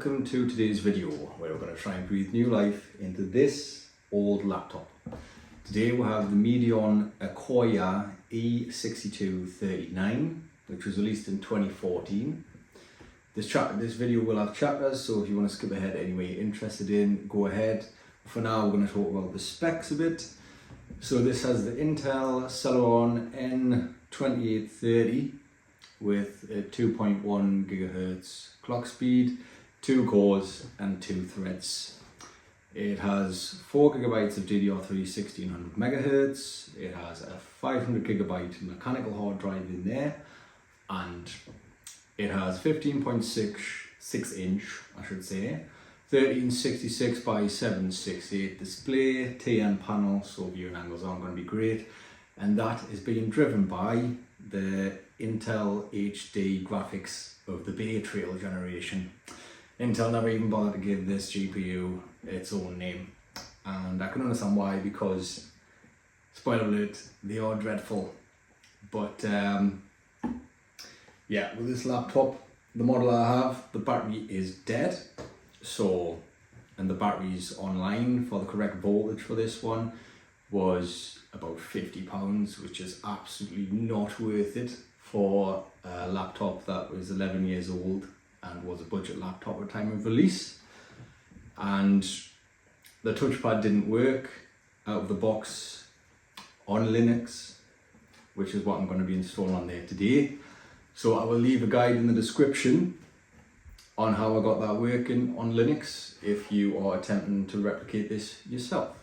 welcome to today's video where we're going to try and breathe new life into this old laptop. Today we have the Medion Akoya E6239, which was released in 2014. This video will have chapters, so if you want to skip ahead anyway you're interested in, go ahead. For now we're going to talk about the specs a bit. So this has the Intel Celeron N2830 with a 2.1 gigahertz clock speed, 2 cores and 2 threads. It has 4 gigabytes of DDR3 1600 megahertz. It has a 500 gigabyte mechanical hard drive in there, and it has 15.6 inch, I should say, 1366 by 768 display, TN panel, so viewing angles aren't going to be great, and that is being driven by the Intel HD graphics of the Bay Trail generation. Intel never even bothered to give this GPU its own name, and I can understand why, because, spoiler alert, they are dreadful. But yeah, with this laptop, the model I have, the battery is dead, so, and the battery's online for the correct voltage for this one was about £50, which is absolutely not worth it for a laptop that was 11 years old and was a budget laptop at the time of release. And the touchpad didn't work out of the box on Linux, which is what I'm going to be installing on there today. So I will leave a guide in the description on how I got that working on Linux if you are attempting to replicate this yourself.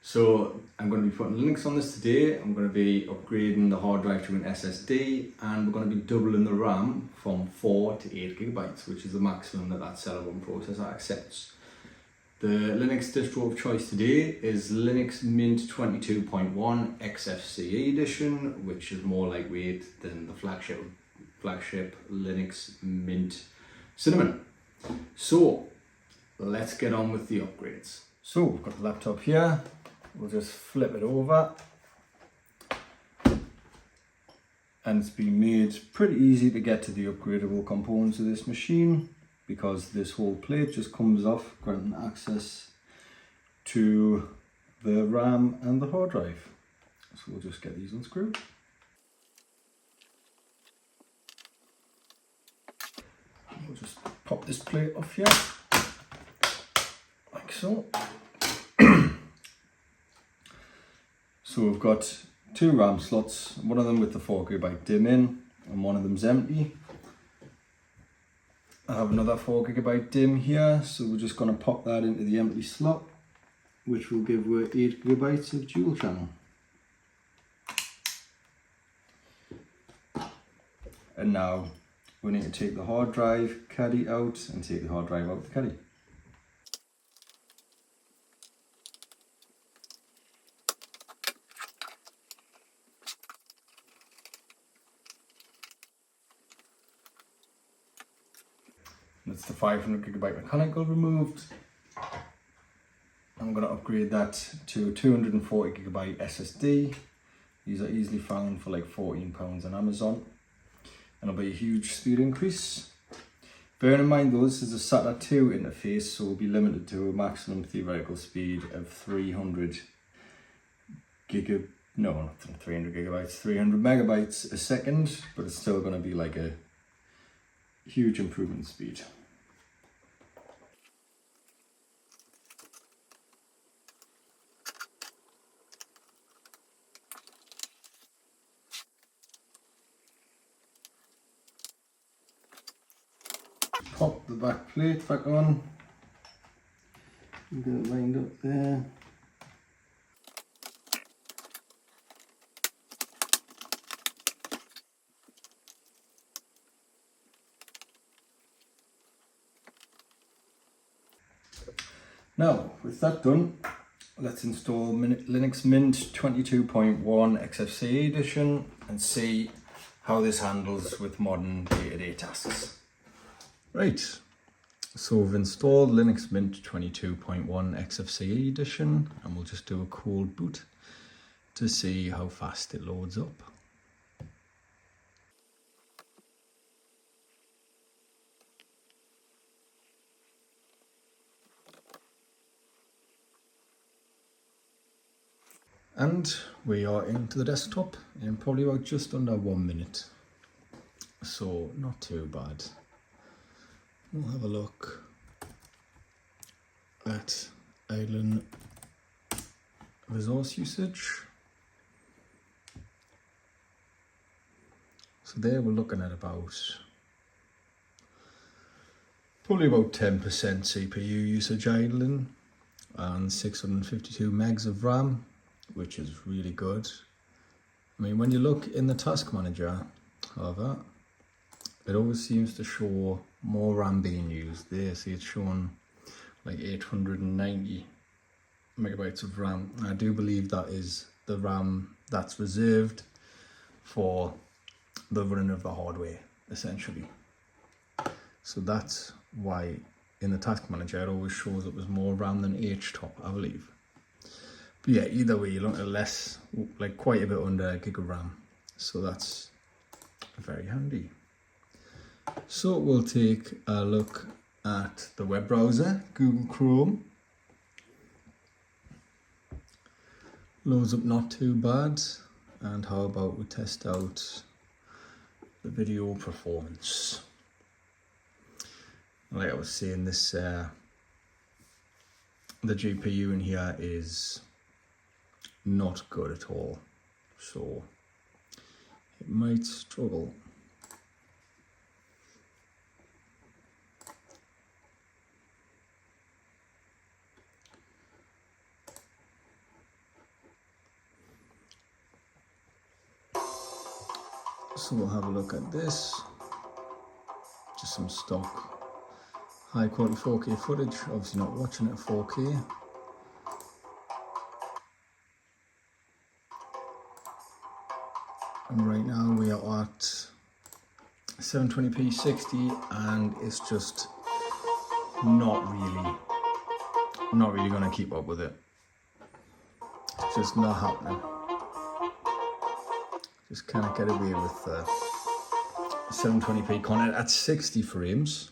So I'm going to be putting Linux on this today. I'm going to be upgrading the hard drive to an SSD, and we're going to be doubling the RAM from 4 to 8 gigabytes, which is the maximum that Celeron processor accepts. The Linux distro of choice today is Linux Mint 22.1 Xfce Edition, which is more lightweight than the flagship Linux Mint Cinnamon. So let's get on with the upgrades. So we've got the laptop here. We'll just flip it over, and it's been made pretty easy to get to the upgradable components of this machine, because this whole plate just comes off, granting access to the RAM and the hard drive. So we'll just get these unscrewed. We'll just pop this plate off here, like so. So we've got 2 RAM slots, one of them with the 4 gigabyte DIMM in, and one of them's empty. I have another 4 gigabyte DIMM here, so we're just going to pop that into the empty slot, which will give 8 gigabytes of dual channel. And now we need to take the hard drive caddy out and take the hard drive out the caddy. That's the 500 gigabyte mechanical removed. I'm going to upgrade that to a 240 gigabyte SSD. These are easily found for like £14 on Amazon, and it'll be a huge speed increase. Bear in mind though, this is a SATA 2 interface, so we'll be limited to a maximum theoretical speed of 300 megabytes a second, but it's still going to be like a huge improvement in speed. Pop the back plate back on. Get it lined up there. Now, with that done, let's install Linux Mint 22.1 Xfce Edition and see how this handles with modern day-to-day tasks. Right, so we've installed Linux Mint 22.1 Xfce Edition, and we'll just do a cold boot to see how fast it loads up. And we are into the desktop in probably about just under 1 minute. So not too bad. We'll have a look at idling resource usage. So there we're looking at probably about 10% CPU usage idling and 652 megs of RAM, which is really good. I mean, when you look in the task manager, however, it always seems to show more RAM being used. There, see it's showing like 890 megabytes of RAM. I do believe that is the RAM that's reserved for the running of the hardware, essentially. So that's why in the task manager it always shows it was more RAM than HTOP, I believe. But yeah, either way, you're looking at less, like quite a bit under a gig of RAM. So that's very handy. So we'll take a look at the web browser, Google Chrome. Loads up not too bad. And how about we test out the video performance. Like I was saying, this the GPU in here is not good at all, so it might struggle. So we'll have a look at this, just some stock high quality 4K footage, obviously not watching it at 4K. And right now we are at 720p 60 and it's just not really going to keep up with it. It's just not happening. Just can't get away with 720p content at 60 frames.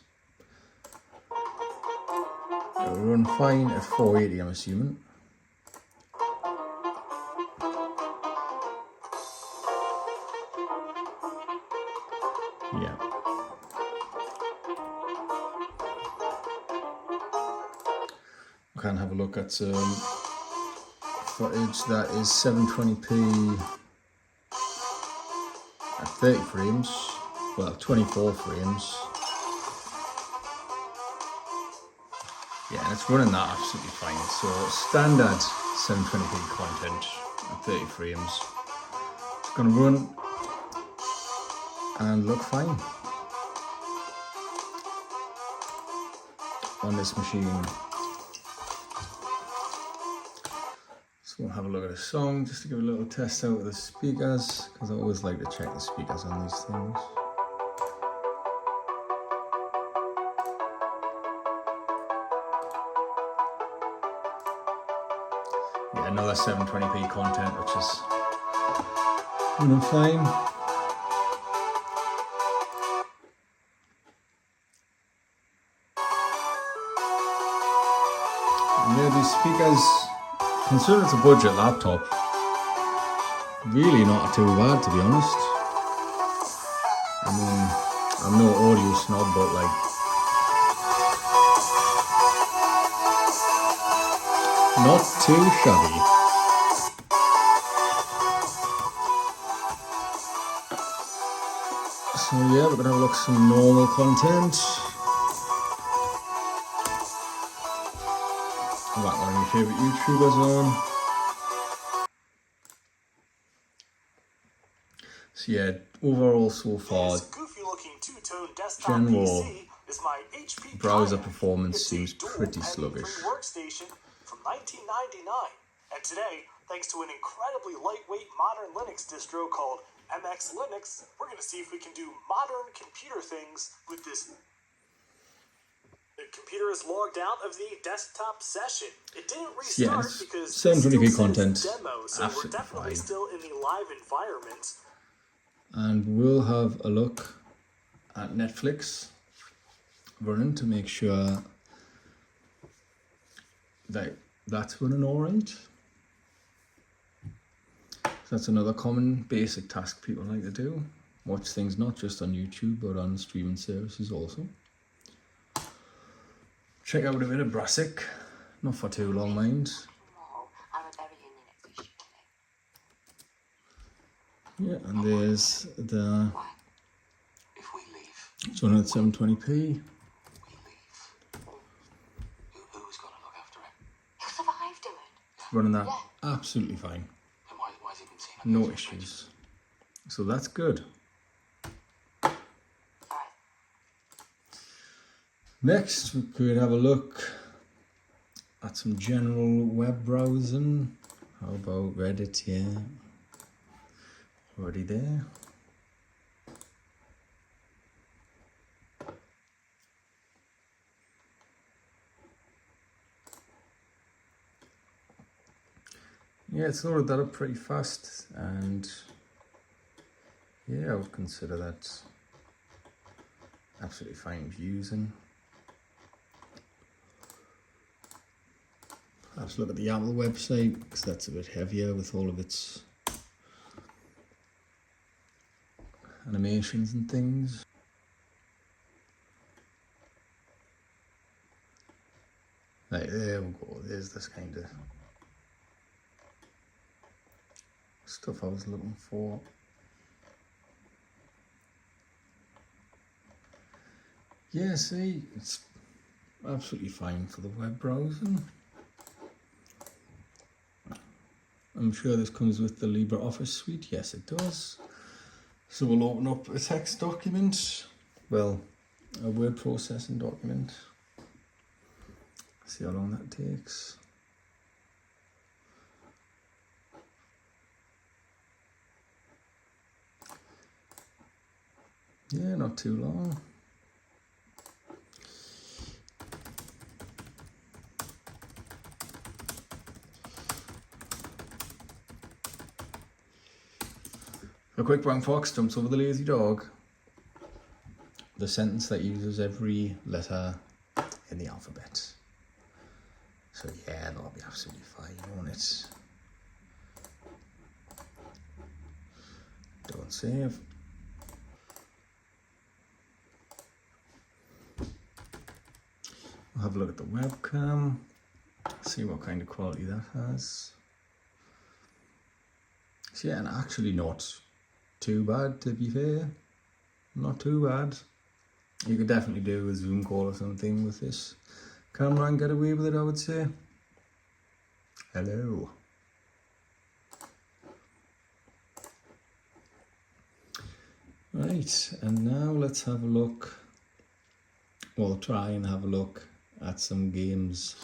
It'll run fine at 480, I'm assuming. Yeah. We can have a look at some footage that is 720p at 30 frames, well 24 frames. Yeah, and it's running that absolutely fine. So standard 720p content at 30 frames. It's going to run and look fine on this machine. So we'll have a look at a song just to give a little test out of the speakers, because I always like to check the speakers on these things. Yeah, another 720p content, which is running fine. Yeah, these speakers, considering it's a budget laptop, really not too bad, to be honest. I mean, I'm no audio snob, but like, not too shabby. So yeah, we're gonna have a look at some normal content. Got one of my favourite YouTubers on. So yeah, overall so far, general browser performance seems pretty sluggish. Workstation from 1999, and today, thanks to an incredibly lightweight modern Linux distro called MX Linux, we're going to see if we can do modern computer things with this. The computer is logged out of the desktop session. It didn't restart because 720p content, demo, so we're definitely still in the live environment. And we'll have a look at Netflix running to make sure that that's running all right. That's another common basic task people like to do. Watch things not just on YouTube but on streaming services also. Check out a bit of Brassic, not for too long, mind. Yeah, and there's the 720p. Running that absolutely fine. No issues. So that's good. Next, we could have a look at some general web browsing. How about Reddit? Yeah, already there. Yeah, it's loaded that up pretty fast, and yeah, I would consider that absolutely fine using. Perhaps look at the Apple website, because that's a bit heavier with all of its animations and things. Right, there we go. There's this kind of stuff I was looking for. Yeah, see, it's absolutely fine for the web browsing. I'm sure this comes with the LibreOffice suite. Yes, it does. So we'll open up a text document, well, a word processing document. See how long that takes. Yeah, not too long. A quick brown fox jumps over the lazy dog. The sentence that uses every letter in the alphabet. So yeah, that'll be absolutely fine, won't it? Don't save. We'll have a look at the webcam, see what kind of quality that has. So yeah, and actually not too bad, to be fair. Not too bad. You could definitely do a Zoom call or something with this camera and get away with it, I would say. Hello. Right, and now let's have a look. We'll try and have a look at some games.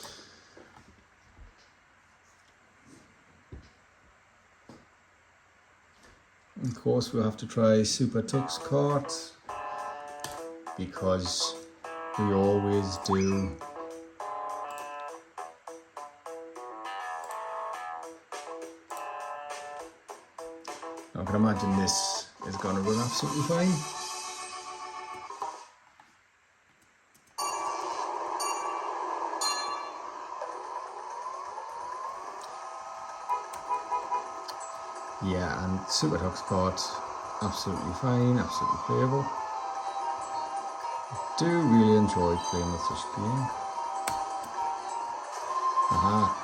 Of course, we'll have to try Super Tux Kart, because we always do. I can imagine this is going to run absolutely fine. Yeah, and Super Tux Kart, absolutely fine, absolutely playable. I do really enjoy playing with this game. Aha.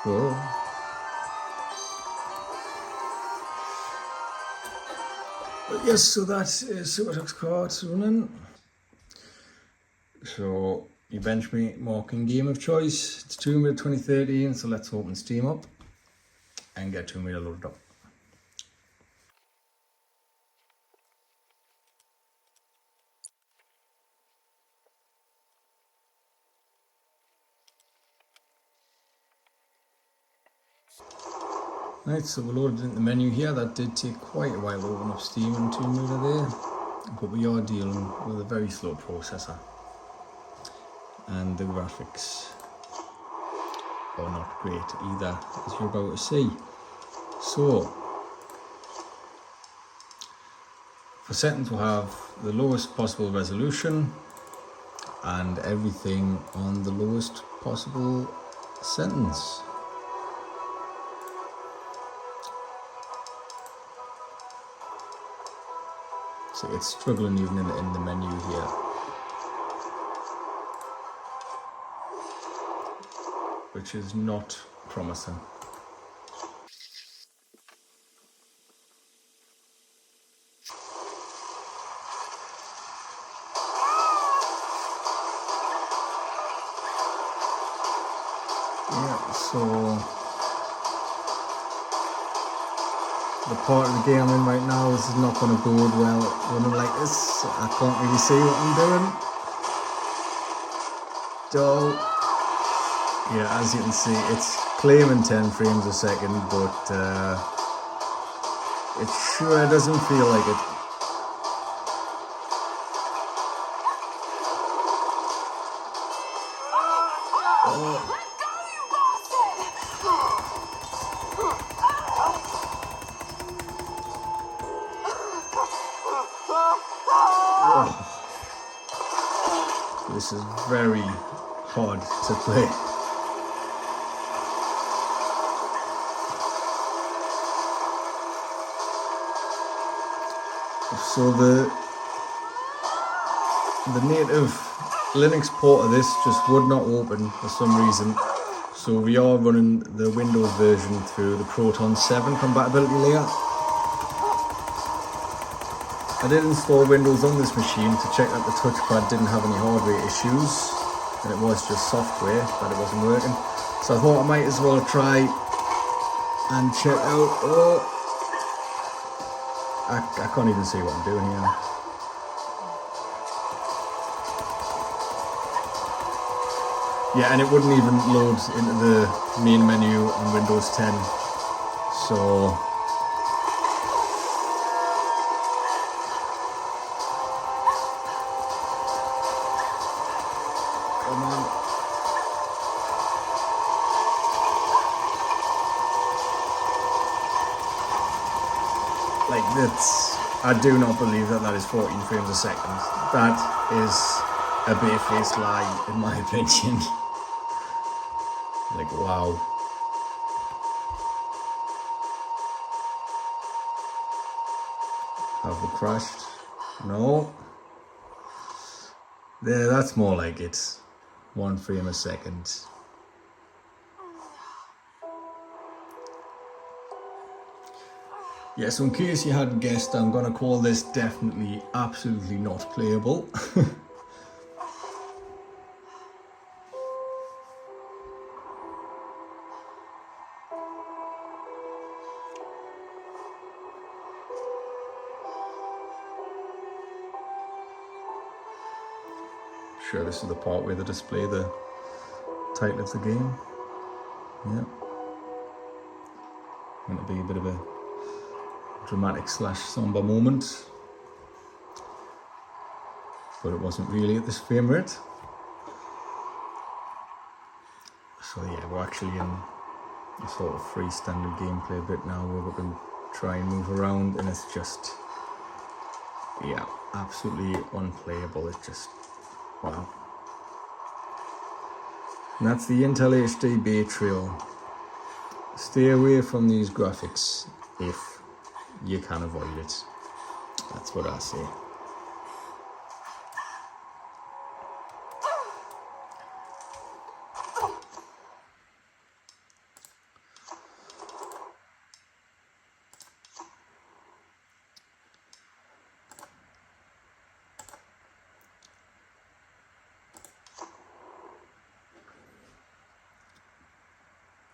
Whoa. But yes, so that is Super Tux Kart running. So your benchmarking game of choice, it's Tomb Raider 2013, so let's open Steam up and get Tomb Raider loaded up. Right, so we're loaded into the menu here. That did take quite a while to open up Steam and Tomb Raider there, but we are dealing with a very slow processor, and the graphics are not great either, as you're about to see. So, for settings will have the lowest possible resolution and everything on the lowest possible settings. So it's struggling even in the menu here. Which is not promising. Yeah, so the part of the game I'm in right now, this is not going to bode well when I'm like this. I can't really see what I'm doing. So, yeah, as you can see, it's claiming 10 frames a second, but it sure doesn't feel like it. This is very hard to play. So the native Linux port of this just would not open for some reason. So we are running the Windows version through the Proton 7 compatibility layer. I did install Windows on this machine to check that the touchpad didn't have any hardware issues, and it was just software that it wasn't working. So I thought I might as well try and check out. Oh, I can't even see what I'm doing here. Yeah, and it wouldn't even load into the main menu on Windows 10. So come on. Like this, I do not believe that is 14 frames a second. That is a barefaced lie, in my opinion. Like, wow. Have we crashed? No. There, that's more like it. 1 frame a second. Yeah, so in case you hadn't guessed, I'm gonna call this definitely absolutely not playable. Sure, this is the part where they display the title of the game. Yeah. Going to be a bit of a dramatic / somber moment. But it wasn't really at this frame rate. So yeah, we're actually in a sort of freestanding gameplay bit now where we can try and move around, and it's just, yeah, absolutely unplayable. It's just, wow. And that's the Intel HD Bay Trail. Stay away from these graphics if you can avoid it. That's what I say.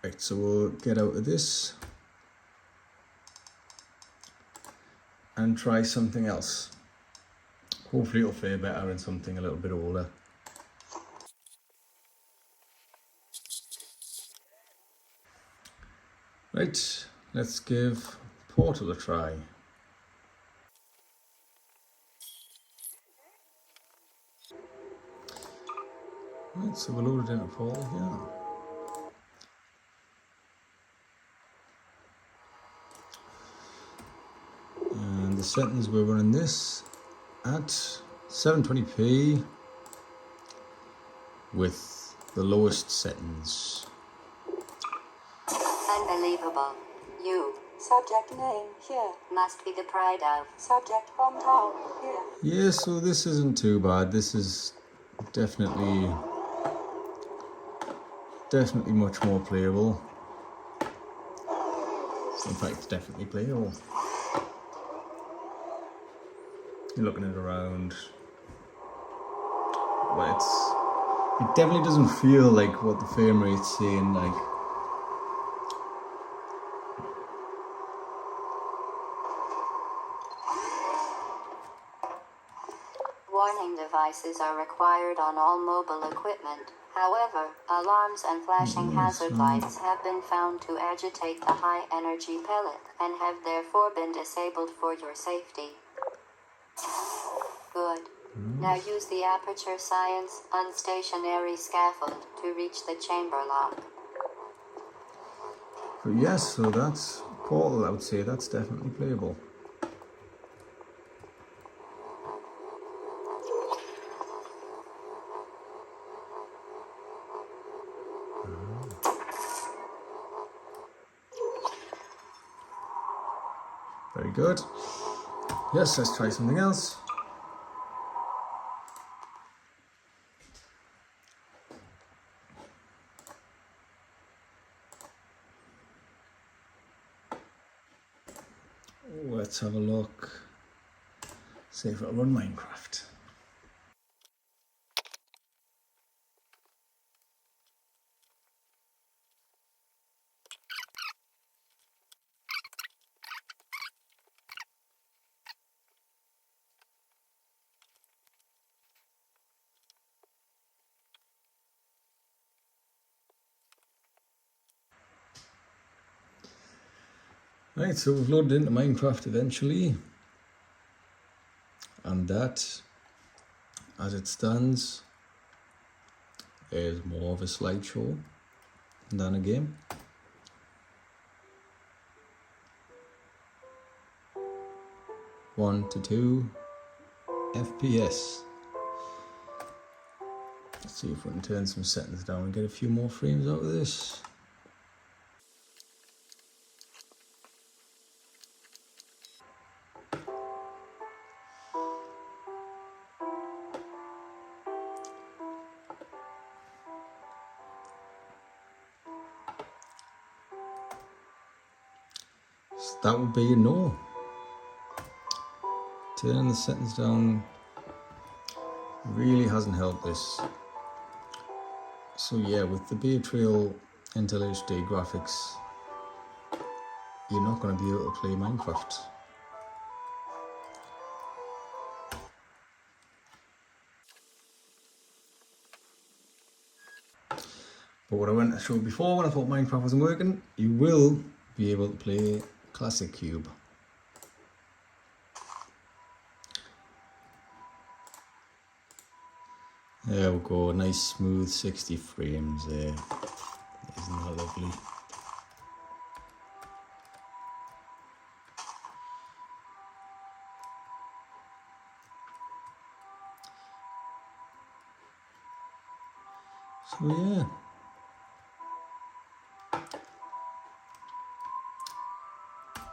Right, so we'll get out of this and try something else. Hopefully it'll fare better in something a little bit older. Right, let's give Portal a try. Right, so we're loaded into Portal here. The settings, we're running this at 720p with the lowest settings. Unbelievable. You. Subject name here. Must be the pride of. Subject hometown here. Yeah, so this isn't too bad. This is definitely much more playable. In fact, it's definitely playable. You're looking at it around. Well, it definitely doesn't feel like what the frame rate's saying, like. Warning devices are required on all mobile equipment. However, alarms and flashing hazard lights have been found to agitate the high energy pellet and have therefore been disabled for your safety. Good. Now use the Aperture Science unstationary scaffold to reach the chamber lock. But yes, so that's Portal, I would say that's definitely playable. Very good. Yes, let's try something else. Let's have a look. See if it'll run Minecraft. Right, so we've loaded into Minecraft eventually, and that, as it stands, is more of a slideshow than a game. One to 2 FPS. Let's see if we can turn some settings down and get a few more frames out of this. So that would be a no. Turning the settings down really hasn't helped this. So yeah, with the Bay Trail Intel HD graphics, you're not going to be able to play Minecraft. But what I went to show before, when I thought Minecraft wasn't working, you will be able to play Classic Cube. There we go, nice smooth 60 frames there. Isn't that lovely? So yeah.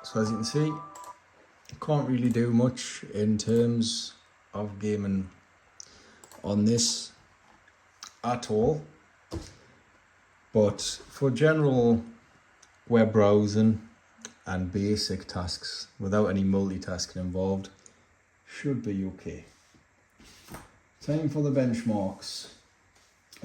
So as you can see, can't really do much in terms of gaming on this at all, but for general web browsing and basic tasks without any multitasking involved, should be okay. Time for the benchmarks.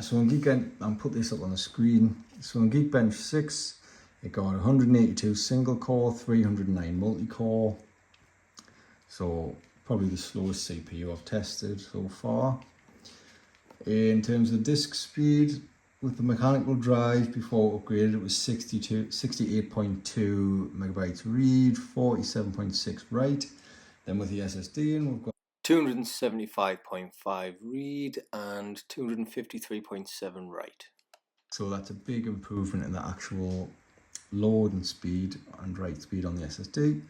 So on Geekbench, I'll put this up on the screen. So on Geekbench 6, it got 182 single core, 309 multi-core. So probably the slowest CPU I've tested so far. In terms of disk speed, with the mechanical drive before upgraded, it was 68.2 megabytes read, 47.6 write. Then with the SSD, and we've got 275.5 read and 253.7 write. So that's a big improvement in the actual load and speed and write speed on the SSD.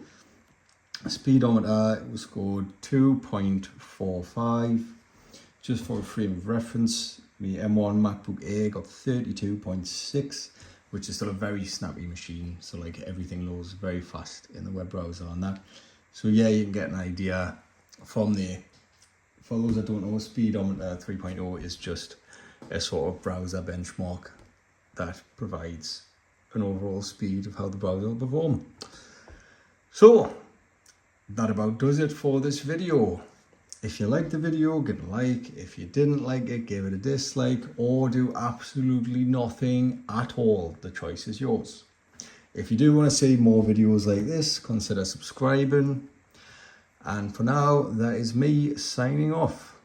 Speedometer, it was scored 2.45. Just for a frame of reference, the M1 MacBook Air got 32.6, which is still a very snappy machine. So like everything loads very fast in the web browser on that. So yeah, you can get an idea from there. For those that don't know, Speedometer 3.0 is just a sort of browser benchmark that provides an overall speed of how the browser will perform. So that about does it for this video. If you liked the video, give it a like. If you didn't like it, give it a dislike, or do absolutely nothing at all. The choice is yours. If you do want to see more videos like this, consider subscribing. And for now, that is me signing off.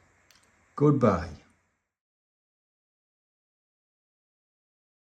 Goodbye.